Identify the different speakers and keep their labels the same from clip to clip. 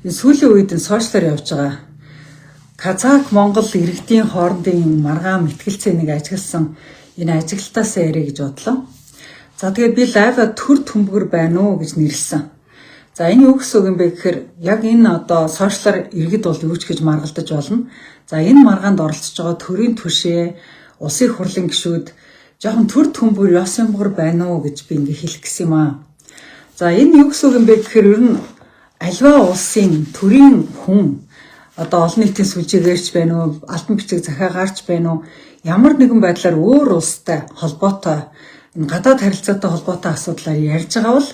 Speaker 1: Энэ сүүлийн үед энэ сошиалаар явж байгаа Казак Монгол иргэдийн хоорондын маргаан мэтгэлцээнийг ажигласан энэ ажиглалтаас ярэ гэж бодлоо. За тэгээд би лайва төр төмбөр байна уу гэж нэрлсэн. За энэ юу гэсэн үг юм бэ гэхээр яг энэ одоо сошиалаар иргэд бол юу ч гэж маргалдаж болно. За энэ маргаанд оролцож байгаа төрийн түшээ, улсын хурлын гишүүд жоохон төр төмбөр ёс юмгар байна уу гэж би ингээ хэлэх гэсэн юм аа. За энэ юу гэсэн үг юм бэ гэхээр ер нь альва улсын төрийн хүн одоо олон нийтийн сүлжээгээрч байна уу, алтан бичиг захиагаарч байна уу, ямар нэгэн байдлаар өөр улстай холбоотой энэ гадаад харилцаатай холбоотой асуудлаар ярьж байгаа бол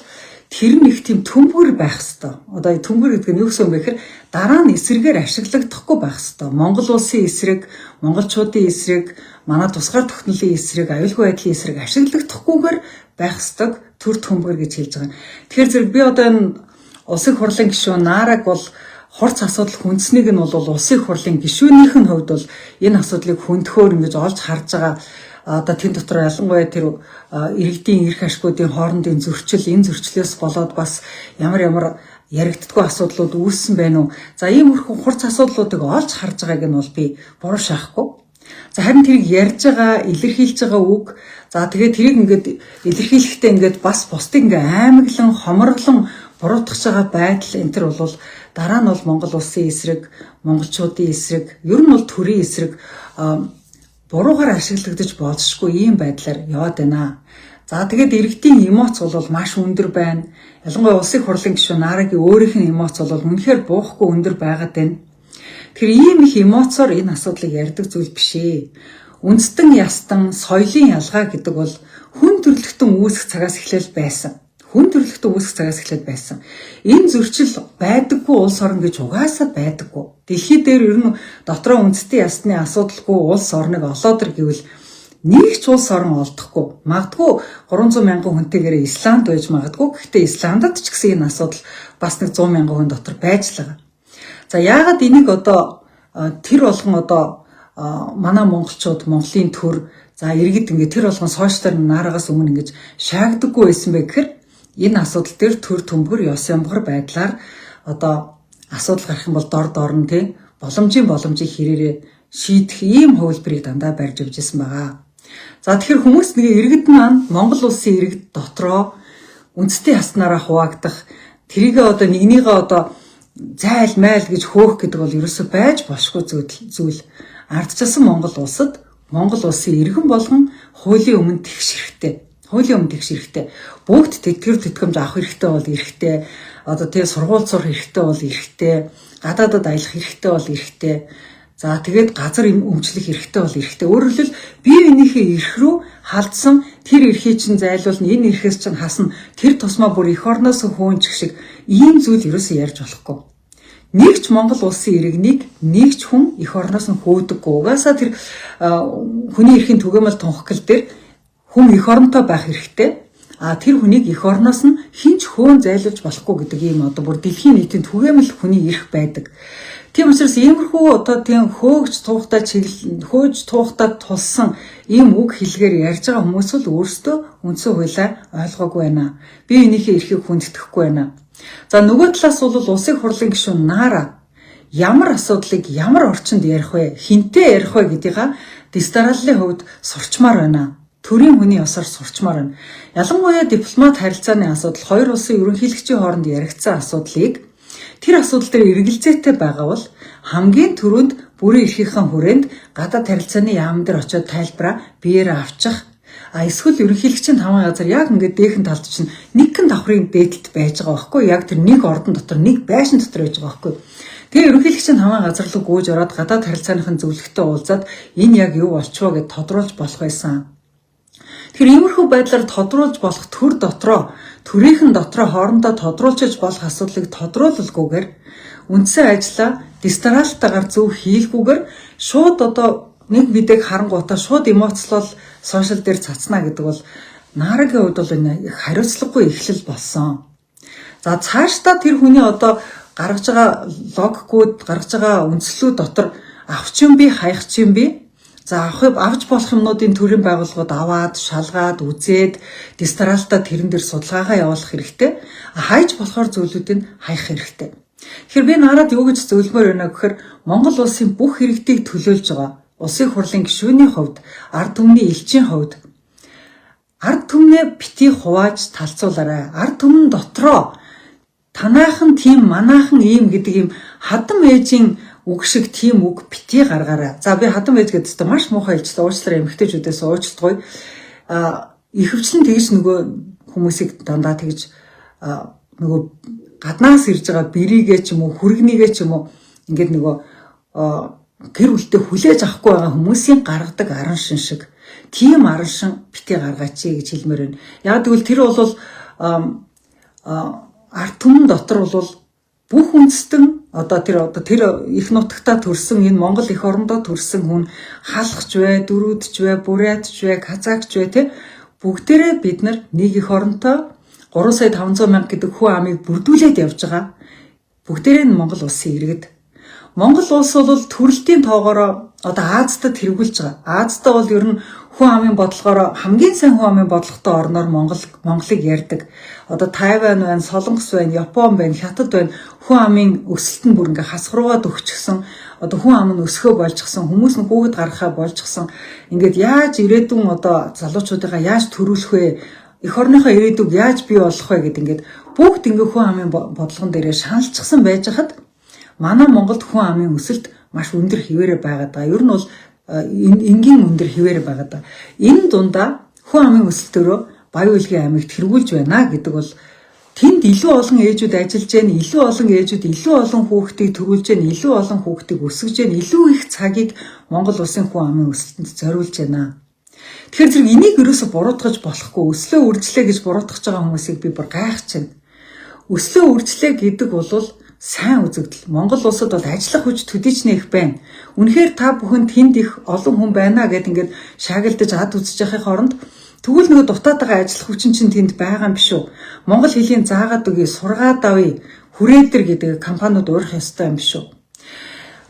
Speaker 1: тэр нь их тийм төмбөр байх хэвээр. Одоо төмбөр гэдэг нь юу гэсэн үг вэ гэхээр дараа нь эсрэгээр ашиглагдахгүй байх хэвээр. Монгол улсын эсрэг, монголчуудын эсрэг, манай тусгаар тогтнолын эсрэг, аюулгүй байдлын эсрэг ашиглагдахгүйгээр байх хэвээр төр төмбөр гэж хэлж байгаа. Тэгэхээр зэрэг би одоо энэ улсын хурлын гишүүн Нараг бол хорц асуудал хүндэснийг нь бол улсын хурлын гишүүнийх нь хувьд бол энэ асуудлыг хүндөхөөр ингэж олж харж байгаа. Одоо тэн дотор ялангуяа тэр иргэдийн эрх ашгуудын хоорондын зөрчил, энэ зөрчлөөс болоод бас ямар яригддаггүй асуудлууд үүссэн байна уу? За иймэрхүү хурц асуудлуудыг олж харж байгааг нь бол би буруу шаахгүй. За харин тэрийг ярьж байгаа, илэрхийлж байгаа үг. За тэгээд тэрийг ингээд илэрхийлэхдээ ингээд бас бусдыг ингээд аймаглан, хомроглон буруутгах байгаа байдал энэ төр бол дараа нь бол Монгол улсын эсрэг, монголчуудын эсрэг, ер нь бол төрийн эсрэг буруугаар ашиглагдаж болзошгүй ийм байдлаар яваад байна. За тэгээд иргэдийн эмоц бол маш өндөр байна. Ялангуяа улсын хурлын гишүүн Нарагийн өөрийнх нь эмоц бол үнэхээр буухгүй өндөр байгаад байна. Тэгэхээр ийм их эмоцоор энэ асуудлыг ярьдаг зүйл биш ээ. Үндэстэн ястан соёлын ялгаа гэдэг бол хүн төрөлхтөн үүсэх цагаас эхлээл байсан. Хүн төрөлхтөн үүсэх цагаас эхлээд байсан. Энэ зөрчил байдаггүй улс орн гэж угаасаа байдаггүй. Дэлхий дээр ер нь дотроо үндэстэн ясны асуудалгүй улс орныг олоод ир гэвэл нэг ч улс орн олдохгүй. Магадгүй 300 мянган хүнтэйгээр Исланд байж магадгүй. Гэхдээ Исландд ч гэсэн энэ асуудал бас нэг 100 мянган хүн дотор байж л байгаа. За яагаад энийг одоо тэр болгон одоо манай монголчууд Монголын төр за иргэд ингээд тэр болгон сошиалаар наарагаас өмнө ингэж шаагддаггүй байсан бэ гэхээр энэ асуудал дээр төр төмбөр ёс ямгар байдлаар одоо асуудал гарах юм бол дор нь тий боломжийг хэрээрээ шийдэх ийм хувилбарыг дандаа барьж өгч ирсэн байгаа. За тэгэхээр хүмүүс нэг иргэд маань Монгол улсын иргэд дотроо үндэстэн яснараа хуваагдах тэрийгээ одоо нэгнийгээ одоо зайл майл гэж хөөх гэдэг бол ерөөсөй байж болохгүй зүйл. Ардчилсан Монгол улсад Монгол улсын иргэн болгон хуулийн өмнө тэгш хэрэгтэй. Хуулийн өмнө тэгш хэрэгтэй. Бүгд тэтгэр тэтгэмж авах хэрэгтэй бол хэрэгтэй. Одоо тэгээ сургууль сурах хэрэгтэй бол хэрэгтэй. Гадаадад аялах хэрэгтэй бол хэрэгтэй. За тэгээд газар өмчлөх хэрэгтэй бол хэрэгтэй. Өөрөөр хэлбэл бие биенийхээ эрх рүү халдсан тэр эрхийг чинь зайлуулна, энэ эрхээс чинь хасна. Тэр тусмаа бүр эх орноос хөөнчих шиг ийм зүйл ерөөсөө ярьж болохгүй. Нэг ч Монгол улсын иргэнийг нэг ч хүн эх орноос нь хөөдөггүй. Угаасаа тэр хүний эрхийн түгээмэл тунхаглал дээр хүн эх оронтой байх хэрэгтэй. Тэр хүнийг эх орноос нь хинч хөөн зайлуулж болохгүй гэдэг ийм одоо бүр дэлхийн нийтийн түгээмэл хүний эрх байдаг. Тийм учраас иймэрхүү одоо тийм хөөж туухтаа тулсан ийм үг хэлгээр ярьж байгаа хүмүүс л өөрсдөө үндсэн хуулиа ойлгоогүй байна. Бие биенийхээ эрхийг хүндэтгэхгүй байна. За нөгөө талаас бол улсын хурлын гишүүн Нара ямар асуудлыг ямар орчинд ярих вэ? Хинтээ ярих вэ гэдгийг дистараллын хувьд сурчмаар байна. Төрийн хүний ёсоор сурчмаар байна. Ялангуяа дипломат харилцааны асуудал, хоёр улсын ерөнхийлөгчийн хооронд яригдсан асуудлыг тэр асуудал дээр эргэлзээтэй байгаа бол хамгийн түрүүнд бүрэн эрхийнхэн хүрээнд гадаад харилцааны яам дээр очиод тайлбараа биеэрээ авчих. Эсвэл ерөнхийлөгчийн таван газар яг ингээд дээхэн талд чинь нэгэн давхрын дээдлэлд байж байгаа байхгүй яг тэр нэг ордон дотор нэг байшин дотор байж байгаа байхгүй. Тэгээ ерөнхийлөгчийн таван газар руу гүйж ороод гадаад харилцааныхын зөвлөгтөө уулзаад энэ яг юу болчихвоо гэд тодруулж болох байсан. Тэгэхээр иймэрхүү байдлаар тодруулж болох төр дотроо төрийнхэн дотроо хоорондоо тодруулж болох асуудлыг тодруулалгүйгээр үндсэн ажлаа дистаралтайгаар зөв хийлгүйгээр шууд одоо нэг бидэг харангуйтаа шууд эмоцлол сошиал дээр цацна гэдэг бол Нарагийн хувьд бол энэ хариуцлагагүй эхлэл болсон. За цаашдаа тэр хүний одоо гаргаж байгаа логикууд, гаргаж байгаа үндслүүд дотор авч юм би, хаях юм би. За авч болох юмнуудын төрийн байгууллагууд аваад, шалгаад, үзээд, дистаралтаа тэрэн дээр судалгаагаа явуулах хэрэгтэй. Хайж болохоор зүйлүүдийг хаях хэрэгтэй. Тэгэхээр би нараад юу гэж зөвлөмөр байна гэхээр Монгол улсын бүх иргэдийг төлөөлж байгаа улсын хурлын гишүүний хувьд, ард түмний элчийн хувьд ард түмнээ бити хувааж талцуулаарай. Ард түмэн дотроо танаахан тийм манаахан ийм гэдэг ийм хадам ээжийн үг шиг тийм үг бити гаргаарай. За би хадам ээж гэдэгт маш муухай хэлжлээ. Уучлаарай эмэгтэйчүүдээс уучлалтгүй. Ихэвчлэн тэгж нөгөө хүмүүсийг дандаа тэгж нөгөө гаднаас ирж байгаа бэрийгээ ч юм уу, хүргнийгээ ч юм уу ингээд нөгөө гэр бүлтэй хүлээж авахгүй байгаа хүмүүсийн гаргадаг аран шин шиг тийм аран шин бити гаргаач гэж хэлмээр байна. Яг тэгвэл тэр бол ард түмэн дотор бол бүх үндэстэн тэр их нутагтаа төрсэн энэ Монгол эх орондоо төрсэн хүн халахч бай, дөрүүдч бай, бурятч бай, казакч бай те бүгдээрээ бид нар нэг эх оронтой 3,500,000 гэдэг хүн амыг бүрдүүлээд явж байгаа. Бүгдээрээ нь Монгол улсын иргэд. Монгол улс бол төрөлтийн тоогоор Аазтад хэрэгүүлж байгаа. Аазтаа бол ер нь хүн амын бодлогоор хамгийн сайн хүн амын бодлоготой орноор Монголыг ярьдаг. Тайвань байна, Солонгос байна, Япон байна, Хятад байна. Хүн амын өсөлт нь бүр ингээ хасгараад өгчихсөн. Хүн ам нь өсгөө болчихсон. Хүмүүс нь хүүхэд гаргахаа болчихсон. Ингээд яаж ирээдүйн залуучуудыгаа яаж төрүүлэх вэ? Эх орныхоо ирээдүг яаж бий болох вэ гэдэг ингээд бүгд ингээ хүн амын бодлогон дээрээ шаналчихсан байж хад манай Монголд хүн амын өсөлт маш өндөр хിവэрэ байгаад байгаа. Ер нь бол энгийн өндөр хിവэрэ байгаад байгаа. Энэ дундаа хүн амын өсөлтөөрөө Баян Улгийн аймагт хэрэгүүлж байна гэдэг бол тэнд илүү олон ээжүүд ажиллаж байна, илүү олон ээжүүд илүү олон хүүхдийг төрүүлж байна, илүү олон хүүхдийг өсгөж байна, илүү их цагийг Монгол улсын хүн амын өсөлтөнд зориулж байна. Тэгэхээр зэрэг энийг ерөөсө буруутгаж болохгүй. Өслөө үржлээ гэж буруутгаж байгаа хүмүүсийг би бүр гайхаж байна. Өслөө үржлээ гэдэг бол сайн үзэгдэл. Монгол улсад бол ажиллах хүч төдийчнээ их байна. Үнэхээр та бүхэн тэнд их олон хүн байна гэд ингээд шаагилдаж ад үзэж байхын оронд тэгвэл нөгөө дутаад байгаа ажиллах хүчин чинь тэнд байгаа юм биш үү? Монгол хэлийг заагаад өгье, сургаад авъя, хүрээдэр гэдэг компаниуд уурах ёстой юм биш үү?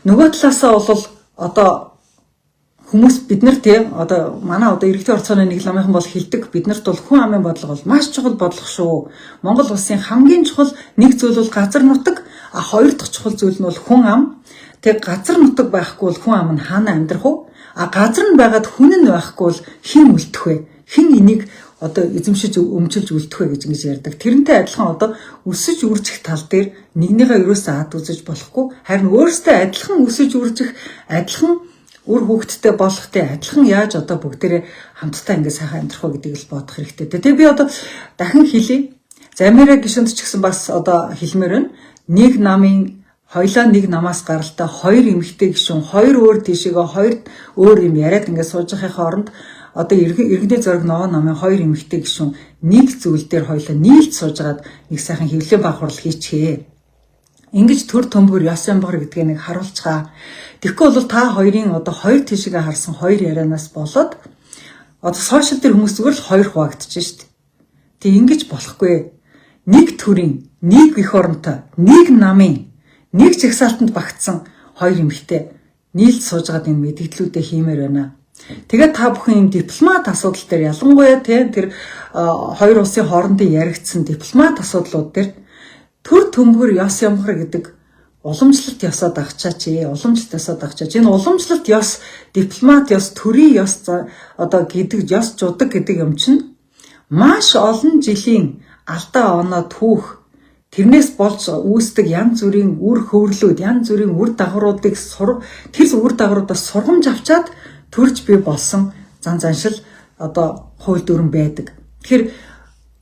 Speaker 1: Нөгөө талаасаа бол хүмүүс бид нар манай иргэдийн орцооны нэг ламынхан бол хэлдэг биднэрт бол хүн амын бодлого бол маш чухал бодлого шүү. Монгол улсын хамгийн чухал нэг зүйл бол газар нутаг, хоёр дахь чухал зүйл нь бол хүн ам. Тэг газар нутаг байхгүй бол хүн ам нь хаана амьдрах вэ? Газар нь байгаад хүн нь байхгүй бол хэн үлдэх вэ? Хэн энийг эзэмшиж өмчилж үлдэх вэ гэж ингэж ярьдаг. Тэрнтэй адилхан өсөж үржих тал дээр нэгнийхээ ерөөсөө ад үзэж болохгүй. Харин өөрөөсөө адилхан өсөж үржих, адилхан үр хүүхдтэй болохтэй адилхан яаж бүгдээрээ хамтдаа ингэ сайхан амьдрах вэ гэдгийг л бодох хэрэгтэй. Тэгээ би дахин хэлье. Замира гишүнд ч гэсэн бас хэлмээр байна. Нэг намын хоёлаа нэг намаас гаралтай хоёр эмэгтэй гишүүн, хоёр өөр тийшээгээ хоёр өөр юм яриад ингэ сууж байхын оронд иргэний зориг ногоо намын хоёр эмэгтэй гишүүн нэг зүйл дээр хоёлаа нийлж суужгаад нэг сайхан хэвлэлийн бахурал хийчихээ. Ингэж төр төмбөр ёс ямбар гэдгийг нэг харуулцгаа. Тэгэхгүй бол та хоёрын хоёр тийшээгээ харсан хоёр ярианаас болоод сошиал дээр хүмүүс зүгээр л хоёр хуваагдчихжээ шүү дээ. Тэг ингэж болохгүй. Нэг төрийн, нэг эх оронтой, нэг намын, нэг жагсаалтанд багтсан хоёр эмэгтэй нийлж суужгаад энэ мэдээллүүдээ хиймээр байна. Тэгээд та бүхэн юм дипломат асуудал дээр ялангуяа тэр хоёр улсын хоорондын яригдсан дипломат асуудлууд дээр төр төмгөр ёс ямхар гэдэг уламжлалт ёсоод агчаач. Энэ уламжлалт ёс, дипломат ёс, төрийн ёс гэдэг ёс жудаг гэдэг юм чинь маш олон жилийн алдаа оноо түүх тэрнээс болж үүсдэг янз бүрийн үр хөврлүүд, янз бүрийн үр дагавруудыг тэр үр дагавруудаас сургамж авчаад төрж бий болсон заншил хууль дүрэн байдаг. Тэгэхээр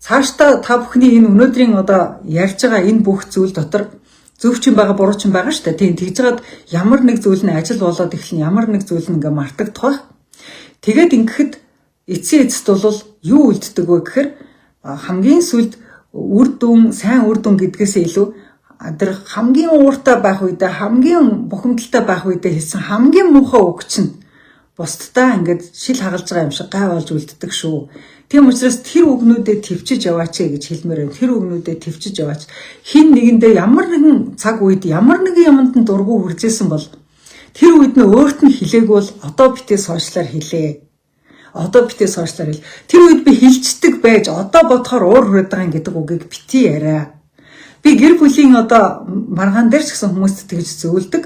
Speaker 1: цаашдаа та бүхний энэ өнөөдрийн ярьж байгаа энэ бүх зүйл дотор зөв ч юм байгаа, буруу ч юм байгаа шүү дээ. Тийм тэгж жагаад ямар нэг зүйл нь ажил болоод эхлэн ямар нэг зүйл нь ингээ мартагдах байх. Тэгээд ингэхэд эцсийн эцэст бол юу үлддэг вэ гэхээр хамгийн сүлд сайн үр дүн гэдгээс илүү тэр хамгийн ууртай байх үедээ, хамгийн бухимдалтай байх үедээ хэлсэн хамгийн муухай үг чинь бусдаа ингээд шил хагалж байгаа юм шиг гай болж үлддэг шүү. Тийм учраас тэр үгнүүдэд төвчж яваач гэж хэлмээр байна. Тэр үгнүүдэд төвчж яваач. Хин нэгэндээ ямар нэгэн цаг үед ямар нэгэн юмд нь дургу хүржсэн бол тэр үед нь өөрт нь хэлээгүүл одоо битээ сошиалаар хэлээ. Тэр үед би хилчдэг байж одоо бодохоор уур хүрээд байгаа гэдэг үгийг бити яриа. Би гэр бүлийн одоо маргаан дээр ч гэсэн хүмүүст тэгж зөвлөдөг.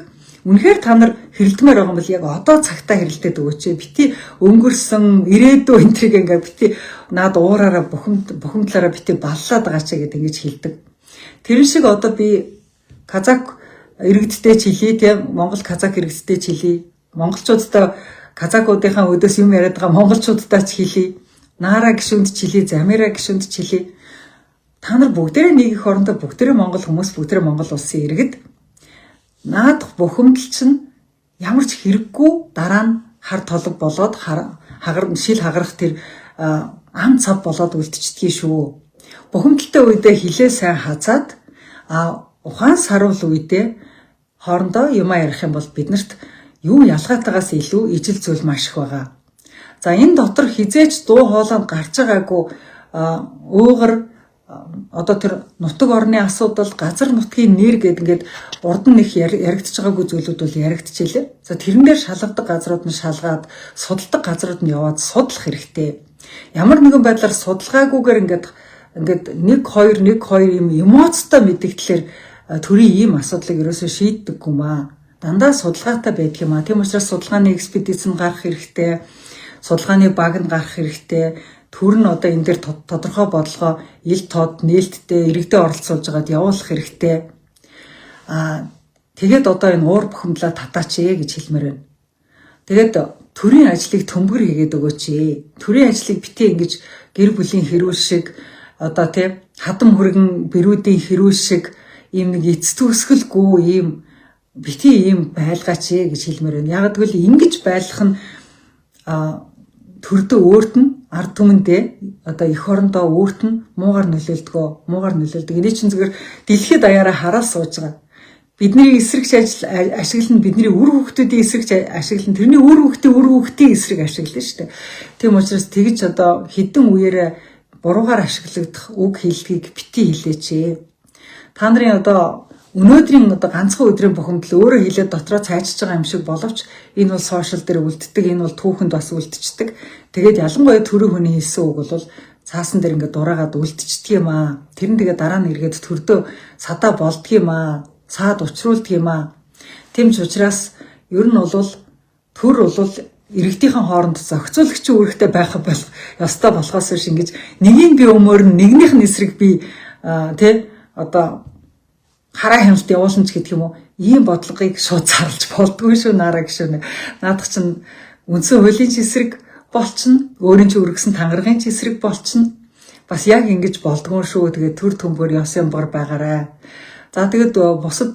Speaker 1: Үнэхээр та нар хэрэлдмээр байгаа юм бол яг одоо цагтаа хэрэлдээд өгөөч. Бити өнгөрсөн ирээдүйн энтриг ингээ бити наад уураараа бухимдлаараа бити баллаад байгаа ч гэдэг ингэж хэлдэг. Тэрэн шиг одоо би казак иргэдтэй чилээ тийм Монгол казак иргэдтэй чилээ. Монголчуудтай казакуудынхаа өдөөс юм яриад байгаа монголчуудтай ч хэлээ. Наара гişүнд чилээ, замира гişүнд чилээ. Та нар бүгдээрээ нэг их орондоо бүгдээрээ Монгол хүмүүс, бүгдээрээ Монгол улсын иргэд. Наадах бухимдал чинь ямар ч хэрэггүй дараа нь хар толог болоод шил хагарах тэр ам цав болоод үлдчихдгийг шүү. Бухимдалтай үедээ хилээ сайн хазаад ухаан саруул үедээ хоорондоо юм ярих юм бол биднэрт юу ялгаатаагаас илүү ижил зүйл маш их байгаа. За энэ дотор хизээч дуу хоолойнд гарч байгаагүй уугар одоо тэр нутаг орны асуудал, газар нутгийн нэр гэдэг ингээд урд нь их яригдчихж байгаагүй зүйлүүд бол яригдчихлээ. За тэрэн дээр шалгадаг газрууд нь шалгаад, судалдаг газрууд нь яваад судлах хэрэгтэй. Ямар нэгэн байдлаар судалгаагүйгээр ингээд 1 2 юм эмоцтой мэдгэдлэр төрийн ийм асуудлыг ерөөсөө шийддэггүй маа. Дандаа судалгаатай байдаг юм аа. Тийм учраас судалгааны экспедиц нь гарах хэрэгтэй. Судалгааны баг нь гарах хэрэгтэй. Төр нь одоо энэ дээр тодорхой бодлогоо ил тод нээлттэй иргэдэд оролцуулж байгаад явуулах хэрэгтэй. Тэгээд одоо энэ уур бухимдлаа татаач гэж хэлмээр байна. Тэгээд төрийн ажлыг төмгөр хийгээд өгөөч. Төрийн ажлыг битээ ингэж гэр бүлийн хэрүүл шиг одоо тийм хадам хүргэн бэрүүдийн хэрүүл шиг ийм нэг эц төгсгөлгүй ийм битээ ийм байлгаач гэж хэлмээр байна. Яг тэгвэл ингэж байлгах нь төрдөө өөрт нь ард түмэндээ одоо эх орондоо өөрт нь муугар нөлөөлдөг. Эний чинь зүгээр дэлхийд даяараа хараад сууж байгаа. Бидний эсрэгч ашиглан бидний үр хүүхдүүдийн эсрэгч ашиглан тэрний үр хүүхдийн эсрэг ашиглана шүү дээ. Тийм учраас тэгж одоо хідэн үеэрээ буруугаар ашиглагдах үг хэллэгийг бити хэлээч. Та нарын одоо өнөөдрийн одоо ганцхан өдрийн бухимдал өөрөө хилээд дотроо цайжиж байгаа юм шиг боловч энэ бол сошиал дээр үлддэг, энэ бол түүхэнд бас үлдчихдэг. Тэгээд ялангуяа төрийн хүний хэлсэн үг бол цаасан дээр ингээд дураагаад үлдчихдэг юм аа. Тэр нь тэгээд дараа нь эргээд төрдөө садаа болдг юм аа. Саад учруулдаг юм аа. Тийм ч учраас ер нь бол төр бол иргэдийнхэн хооронд зохицуулагчийн үүрэгтэй байх ёстой болохоос биш ингэж нэгийн би өмөр нь нэгнийх нь эсрэг би одоо хараа хяналт явуулна ч гэдэг юм уу. Ийм бодлогыг шууд зарлж болдгүй шүү нараа гişүнэ. Наадах чинь үндсэн хуулийн ч эсрэг болчихно. Өөрийн ч өргөсөн тангаргийн ч эсрэг болчихно. Бас яг ингэж болдгоо шүү. Тэгээд төр төмбөр ёсын бор байгаарай. За тэгээд бусад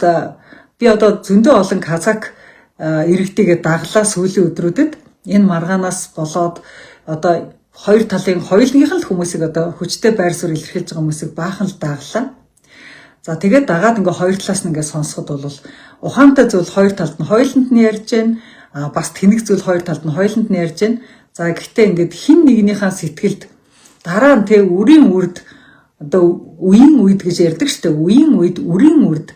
Speaker 1: би одоо зөндөө олон казак иргэдийгээ даглаа сүүлийн өдрүүдэд энэ маргаанаас болоод одоо хоёр талын хоёулынх нь хүмүүсийг одоо хүчтэй байр суурь илэрхийлж байгаа хүмүүсийг баахан л даглаа. За тэгээд дагаад ингээ хоёр талаас нь ингээ сонсоход бол ухаантай зүйл хоёр талд нь хоёуланд нь ярьж байна. Бас тэнэг зүйл хоёр талд нь хоёуланд нь ярьж байна. За гэхдээ ингээд хин нэгнийхээ сэтгэлд дараа нь үрийн үрд одоо үеийн үед гэж ярьдаг шүү дээ. Үеийн үед үрийн үрд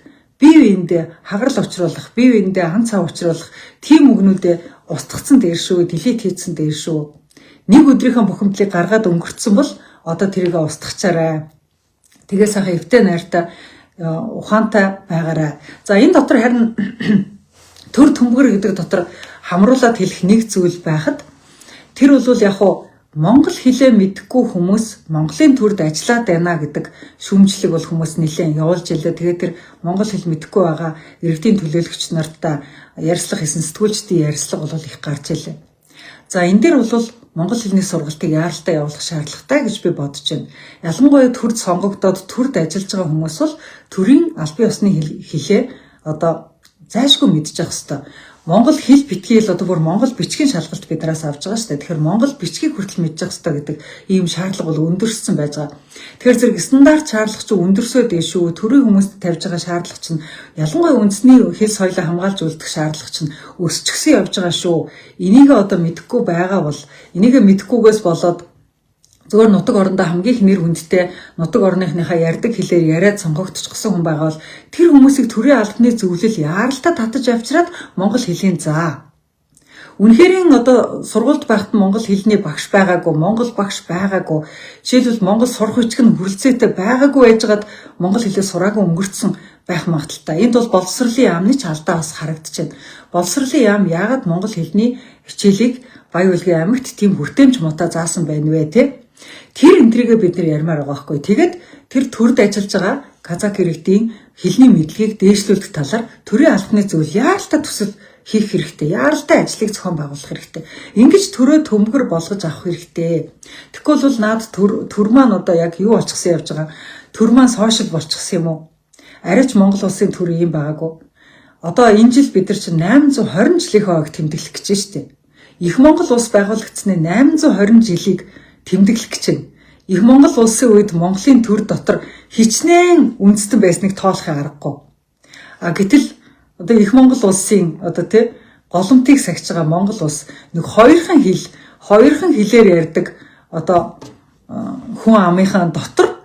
Speaker 1: бие биендээ хагарал учруулах, бие биендээ хан цав учруулах тийм үгнүүдээ устгацсан дээр шүү, дэлет хийцэн дээр шүү. Нэг өдрийнхөө бухимдлыг гаргаад өнгөрцөн бол одоо тэрийг устгачаарай. Тэгээ сайхан эвтэй найртай ухаантай байгаарай. За энэ дотор харин төр төмгөр гэдэг дотор хамруулаад хэлэх нэг зүйл байхад тэр бол яг Монгол хэлээ мэдхгүй хүмүүс Монголын төрд ажиллаад байна гэдэг шүүмжлэг бол хүмүүс нэлээд явуулж илээ. Тэгээд тэр Монгол хэл мэдхгүй байгаа иргэдийн төлөөлөгч нартаа ярьслах хийсэн сэтгүүлчдийн ярьслага бол их гарч илээ. За энэ дээр бол Монгол хэлний сургалтыг яаралтай явуулах шаардлагатай гэж би бодож байна. Ялангуяа төрд сонгогдоод төрд ажиллаж байгаа хүмүүс бол төрийн албан ёсны хэлээ одоо зайлшгүй мэдчих хэвээр. Монгол хэл битгийл одоо бүр Монгол бичгийн шалгалт бидраас авч байгаа шүү дээ. Тэгэхээр Монгол бичгийг хүртэл мэдчих хэвээр гэдэг ийм шаардлага бол өндөрсөн байж байгаа. Тэгэхээр зэрэг стандарт шаардлага чинь өндөрсөд шүү. Төрийн хүмүүст тавьж байгаа шаардлага чинь ялангуяа үндэсний хэл соёлоо хамгаалж үлдэх шаардлага чинь өсчихсөн явж байгаа шүү. Энийг одоо мэдэхгүй байгаа бол энийг мэдэхгүйгээс болоод зөвхөн нутаг орондоо хамгийн их нэр хүндтэй нутаг орныхныхаа ярьдаг хэлээр яриад сонгогдчихсон хүн байгаа бол тэр хүмүүсийг төрийн албаны зөвлөл яаралтай татаж авчираад Монгол хэлийг заа. Үнэхээр одоо сургуульд байхад монгол хэлний багш байгаагүй, монгол багш байгаагүй. Жишээлбэл монгол сурах хүчиг нь хүрэлцээтэй байгаагүй байжгаад монгол хэлээ сураагүй өнгөрцөн байх магадaltaй. Энд бол боловсролын яамны ч алдаа бас харагдчихэв. Боловсролын яам яагаад монгол хэлний хичээлийг Баян-Улгийн аймагт тийм хүртээмж муутай заасан байна вэ те? Тэр энтрийгээ бид нар ярмаар байгаа байхгүй. Тэгээд тэр төрд ажиллаж байгаа казак иргэдийн хэлний мэдлэгийг дээшлүүлэх талаар төрийн албаны зүйл яаралтай төсөл хийх хэрэгтэй. Яаралтай ажлыг зохион байгуулах хэрэгтэй. Ингэж төрөө төмгөр болгож авах хэрэгтэй. Тэгэхгүй бол наад төр маань одоо яг юу болчихсон явж байгаа? Төр маань сошиал болчихсон юм уу? Арайч Монгол улсын төр юм байгаагүй. Одоо энэ жил бид нар чинь 820 жилийн хойг тэмдэглэх гэж байна шүү дээ. Их Монгол улс байгуулагдсны 820 жилийг тэмдэглэх гэж байна. Их Монгол улсын үед Монголын төр дотор хичнээн үндэстэн байсныг тоолохын аргагүй. Гэтэл одоо Их Монгол улсын одоо голомтыг сахиж байгаа Монгол улс нэг хоёрхан хэлээр ярьдаг одоо хүн амынхаа дотор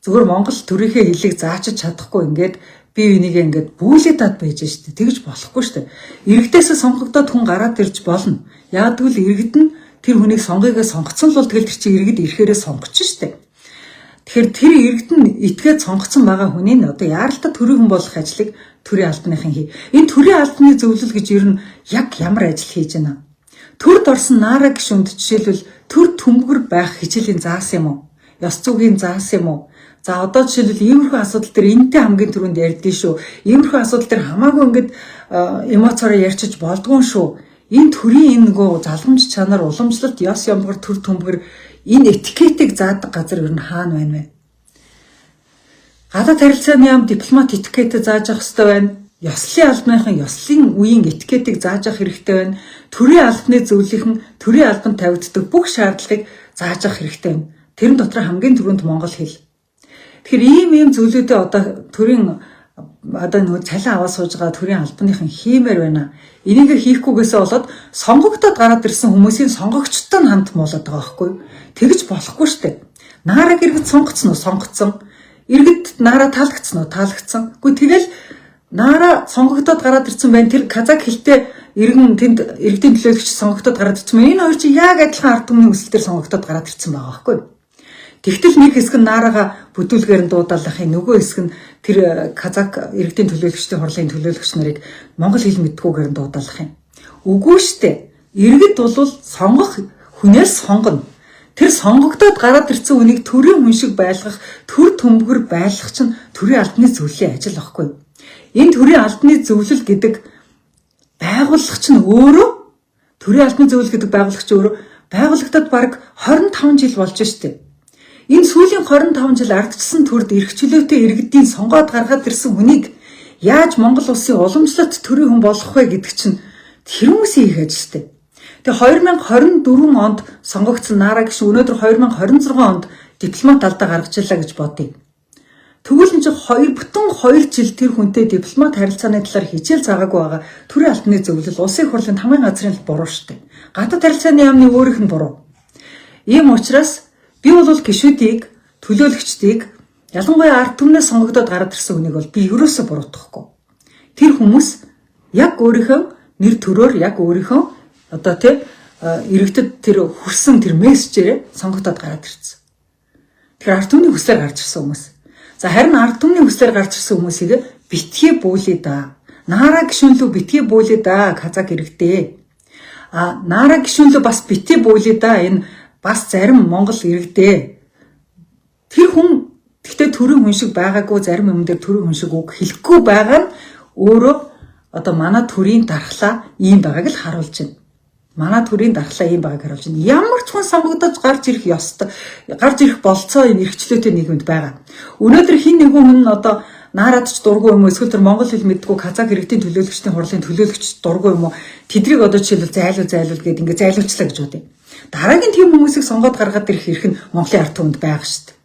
Speaker 1: зөвхөн Монгол төрийнхээ хэлийг заачиж чадахгүй ингээд бие бинийгээ ингээд бүүлээд байж штэ. Тэгж болохгүй штэ. Иргэдээс сонгогдоод хүн гараад ирж болно. Яг тэгвэл иргэд нь тэр хүнийг сонгоёгоо сонгоцсон л бол тэгэл тэр чинь иргэд ирэхээрээ сонгоч штэ. Тэгэхээр тэр иргэд нь итгээд сонгоцсон байгаа хүний одоо яаралтай төрийн хүн болох ажлыг төрийн албаныхан хий. Энэ төрийн албаны зөвлөл гэж ер нь яг ямар ажил хийж байна? Төрд орсон наара гишүүнд жишээлбэл төр төмгөр байх хичээлийн заасан юм уу? Ёс зүйн заасан юм уу? За одоо жишээлбэл иймэрхүү асуудал дээр энэтэй хамгийн түрүүнд ярьдээ шүү. Иймэрхүү асуудал дээр хамаагүй ингээд эмоцороо ярьчих болдгоо шүү. Энэ төрийн энэ нөгөө залгамж чанар, уламжлалт, ёс ямбар, төр төмгөр энэ этикетийг заадаг газар ер нь хаана байна вэ? Гадаад харилцааны яам дипломат этикетээ зааж авах хэрэгтэй байна. Ёслолын албаныхан ёслолын үеийн этикетийг зааж авах хэрэгтэй байна. Төрийн албаны зөвлөлийн төрийн албанд тавигддаг бүх шаардлагыг зааж авах хэрэгтэй байна. Тэрэн дотор хамгийн түрүүнд монгол хэл. Тэгэхээр ийм зүйлүүдээ одоо төрийн одоо нөгөө цалин аваа сууж байгаа төрийн албаныхан хиймээр байна. Энийг хийхгүйгээсээ болоод сонгогдоод гараад ирсэн хүмүүсийн сонгогчтой нь хамт болоод байгаа байхгүй. Тэгж болохгүй штэ. Наараг иргэд сонгоцсон уу? Сонгоцсон. Иргэд наараа таалагдсан уу? Таалагдсан. Гэхдээ тэгэл наараа сонгогдоод гараад ирсэн байна. Тэр казак хэлтэй иргэн тэнд иргэдийн төлөөлөгч сонгогдоод гараад ирсэн байна. Энэ хоёр чинь яг адилхан ард түмний өсөлтөөр сонгогдоод гараад ирсэн байгаа байхгүй. Тэгтэл нэг хэсэг нь наарага бүдүүлгээр нь дуудаалахын нөгөө хэсэг нь тэр казак иргэдийн төлөөлөгчдийн хурлын төлөөлөгч нарыг монгол хэл мэдхгүйгээр нь дуудаалах юм. Үгүй штэ. Иргэд бол сонгох хүнээс сонгоно. Тэр сонгогдоод гараад ирсэн үнийг төрийн хүн шиг байлгах, төр төмгөр байлгах чинь төрийн албаны зөвлөлийн ажил байхгүй. Энэ төрийн албаны зөвлөл гэдэг байгууллага чинь өөрөө төрийн албаны зөвлөл гэдэг байгууллага чинь өөрөө байгуулагдаад бараг 25 жил болж штэ. Энэ сүүлийн 25 жил ардчсан төрд эрх чөлөөтэй иргэдийн сонгоод гаргаад ирсэн хүнийг яаж Монгол улсын уламжлалт төрийн хүн болгох вэ гэдэг чинь тэр хүмүүсийн их ажилтай. Тэгээ 2024 онд сонгогдсон наара гişүн өнөөдөр 2026 онд дипломат алдаа гаргачихлаа гэж бодъё. Тэгвэл энэ чинь бүтэн 2 жил тэр хүнтэй дипломат харилцааны талаар хичээл заагаагүй байгаа төрийн албаны зөвлөл улсын хурлын хамгийн газрын буруу штэ. Гадаад харилцааны яамны өөрийнх нь буруу. Ийм учраас би бол гишүүдийг, төлөөлөгчдийг ялангуяа ард түмнээс сонгогдоод гараад ирсэн хүнийг бол би ерөөсө буруутгахгүй. Тэр хүмүүс яг өөрийнхөө нэр төрөөр яг өөрийнхөө одоо иргэдэд тэр хүрсэн тэр мессежээр сонгогдоод гараад ирсэн. Тэгэхээр ард түмний хүслээр гарч ирсэн хүмүүс. За харин ард түмний хүслээр гарч ирсэн хүмүүсийг битгий бүүлээ да. Наара гишүүнлүү битгий бүүлээ да казак иргэдээ. Наара гишүүнлүү бас битгий бүүлээ да энэ бас зарим монгол иргэдээ. Тэр хүн гэхдээ төрийн хүн шиг байгаагүй зарим юм дээр төрийн хүн шиг үг хэлэхгүй байгаа нь өөрөө одоо манай төрийн дархлаа ийм байгааг л харуулж байна. Манай төрийн дархлаа ийм байгааг харуулж байна. Ямар ч хүн сонгогдож гарч ирэх ёстой, гарч ирэх болцоо энэ эрхчлөөтэй нийгэмд байгаа. Өнөөдөр хин нэгэн хүн одоо наарад ч дургүй юм уу эсвэл тэр монгол хэл мэддэггүй казак иргэдийн төлөөлөгчдийн хурлын төлөөлөгч дургүй юм уу тэдрийг одоо жишээлбэл зайлуул гэдэг ингээ зайлуулчлаа гэж бодъё. Дараагийн тийм хүмүүсийг сонгоод гаргаад ирэх эрх нь Монголын ард түмэнд байгаа шүү дээ.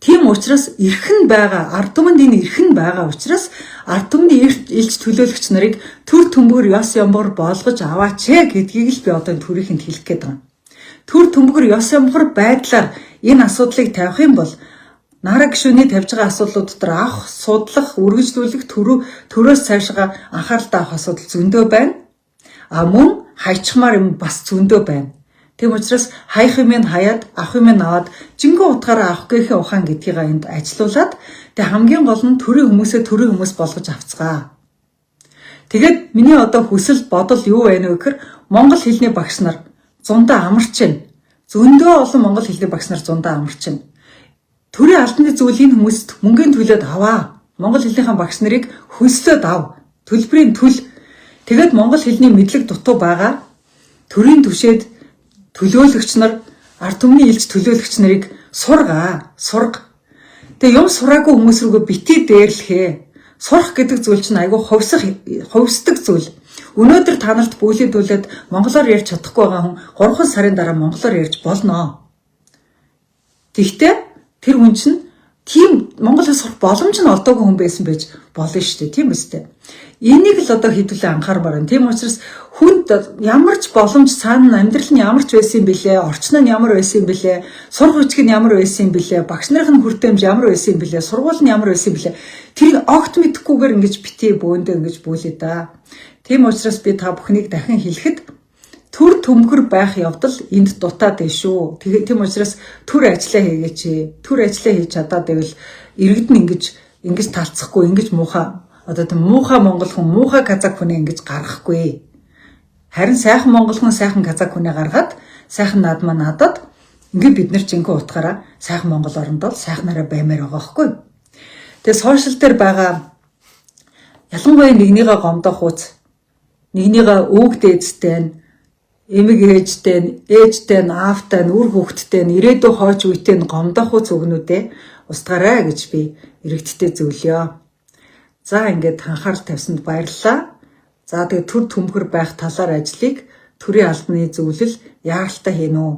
Speaker 1: Тийм учраас эрх нь байгаа, ард түмэнд энэ эрх нь байгаа учраас ард түмний элч төлөөлөгч нарыг төр төмгөр ёс ямбар болгож аваач гэдгийг л би одоо энэ төрийнхэнд хэлэх гээд байгаа. Төр төмгөр ёс ямбар байдлаар энэ асуудлыг тавих юм бол наара гишүүний тавьж байгаа асуудлууд дотор авах, судлах, үргэлжлүүлэх, төрөөс цаашгаа анхааралтай авах асуудал зөндөө байна. А мөн хайчмаар юм бас зөндөө байна. Тийм учраас хаях юм хаяад, авах юм аваад, жинхэнэ утгаараа авах гэхийн ухаан гэдгийг энд ажилуулад, тэг хамгийн гол нь төрийн хүмүүс болгож авцгаа. Тэгээд миний одоо хүсэл бодол юу байна вэ гэхээр монгол хэлний багш нар зундаа амарч байна. Зөндөө олон монгол хэлний багш нар зундаа амарч байна. Төрийн албаны зүйлийн хүмүүст мөнгөний төлөөд аваа. Монгол хэлнийхэн багш нарыг хөнслөөд ав. Төлбөрийн төль. Тэгээд монгол хэлний мэдлэг дутуу байгаа. Төрийн түвшээд төлөөлөгч нар, ард түмний элч төлөөлөгч нарыг сурга. Тэгээ юм сураагүй хүмүүс рүүгээ битгий дээрлэхээ. Сурах гэдэг зүйл чинь айгүй ховсдог зүйл. Өнөөдөр та нарт бүлэдүүлээд монголоор ярьж чадахгүй байгаа хүн 3 сарын дараа монголоор ярьж болно. Тэгтээ тэр хүн чинь тийм монгол хэл сурах боломж нь олдоогүй хүн байсан байж болно шүү дээ. Тийм үстэй. Энийг л одоо хэдүүлээ анхаармаар байна. Тийм учраас хүнд ямар ч боломж цаана амьдрал нь ямар ч байсан юм бэлээ, орчин нь ямар байсан юм бэлээ, сурах хүчиг нь ямар байсан юм бэлээ, багш нарын хүртээмж ямар байсан юм бэлээ, сургууль нь ямар байсан юм бэлээ. Тэрийг огт мэдэхгүйгээр ингэж битээ бөөндөө ингэж бүүлээ да. Тийм учраас би та бүхнийг дахин хэлэхэд төр төмхөр байх явдал энд дутаад байна шүү. Тийм учраас төр ажиллаа хийгээч. Төр ажиллаа хийж чадаад байвал иргэд нь ингэж талцахгүй, ингэж муухай одоо тийм муухай монгол хүн, муухай казак хүнээ ингэж гаргахгүй. Харин сайхан монгол хүн, сайхан казак хүнээ гаргаад, сайхан наадмаа надад ингээд бид нар жинхэнэ утгаараа сайхан монгол оронд бол сайхнараа баймаар байгаа хгүй. Тэгээ сошиал дээр байгаа ялангуяа нэгнийгээ гомдох хууц, нэгнийгээ өвөг дээдтэй нь, эмэг ээжтэй нь, аавтай нь, үр хүүхэдтэй нь, ирээдүй хойч үетэй нь гомдох хууц өгнүүдээ устгаарай гэж би иргэдтэй зөвлөё. За ингээд анхаарал тавьсанд баярлалаа. За тэгээ төр төмхөр байх талаар ажлыг төрийн албаны зөвлөл яаралтай хийнэ үү?